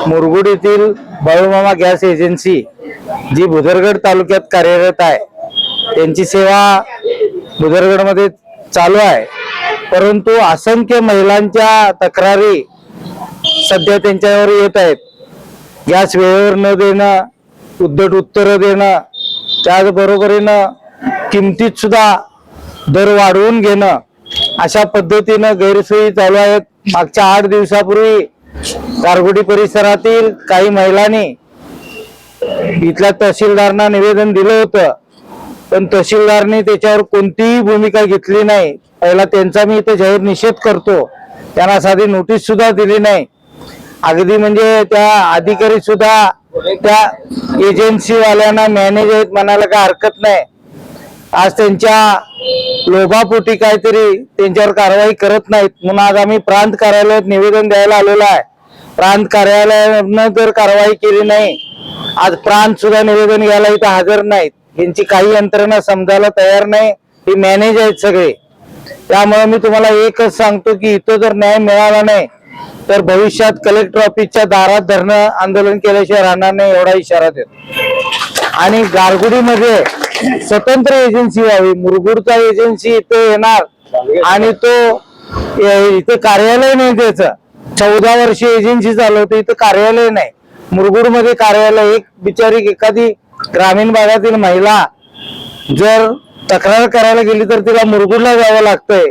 मुरगुड येथील Balumama gas agency जी भुदरगड तालुक्यात कार्यरत आहे, त्यांची सेवा भुदरगडमध्ये चालू आहे, परंतु असंख्य महिलांच्या तक्रारी सध्या त्यांच्यावर येत आहेत. गॅस वेळेवर न देणं, उद्धट उत्तर देणं, त्याचबरोबरीनं किमतीत सुद्धा दर वाढवून घेणं, अशा पद्धतीनं गैरसोयी चालू आहेत. मागच्या 8 दिवसापूर्वी गारगोटी परिसरातील काही महिलांनी इथल्या तहसीलदारांना निवेदन दिलं होतं, पण तहसीलदारने त्याच्यावर कोणतीही भूमिका घेतली नाही. पहिला त्यांचा मी इथे जाहीर निषेध करतो. त्यांना साधी नोटीस सुद्धा दिली नाही. अगदी म्हणजे त्या अधिकारी सुद्धा त्या एजन्सी वाल्यांना मॅनेज आहेत म्हणायला काय हरकत नाही. आज त्यांच्या लोभापोटी काहीतरी त्यांच्यावर कारवाई करत नाहीत, म्हणून आज आम्ही प्रांत कार्यालयात निवेदन द्यायला आलेलो आहे. प्रांत कार्यालयानं जर कारवाई केली नाही, आज प्रांत सुद्धा निवेदन घ्यायला इथं हजर नाहीत. यांची काही यंत्रणा समजायला तयार नाही, ही मॅनेज आहेत सगळे. त्यामुळे मी तुम्हाला एकच सांगतो की इथं जर न्याय मिळाला नाही तर भविष्यात कलेक्टर ऑफिसच्या दारात धरणं आंदोलन केल्याशिवाय राहणार नाही, एवढा इशारा देतो. आणि गारगुडीमध्ये स्वतंत्र एजन्सी व्हावी. मुरगुडचा एजन्सी इथे येणार आणि तो इथे कार्यालय नाही त्याचं. 14 वर्ष एजन्सी चालवते, इथं कार्यालय नाही. मुरगुडमध्ये कार्यालय, एक बिचारी एखादी ग्रामीण भागातील महिला जर तक्रार करायला गेली तर तिला मुरगुडला जावं लागतंय,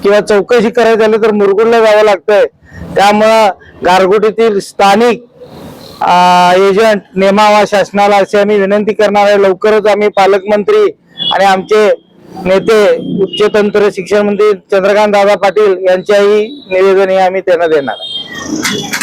किंवा चौकशी करायची झाली तर मुरगुडला जावं लागतंय. त्यामुळं गारगोटीतील स्थानिक एजंट नेमावा शासनाला अशी आम्ही विनंती करणार आहे. लवकरच आम्ही पालकमंत्री आणि आमचे नेते उच्चतंत्र शिक्षण मंत्री चंद्रकांत दादा पाटील यांच्याही निवेदन आम्ही त्यांना देणार आहे.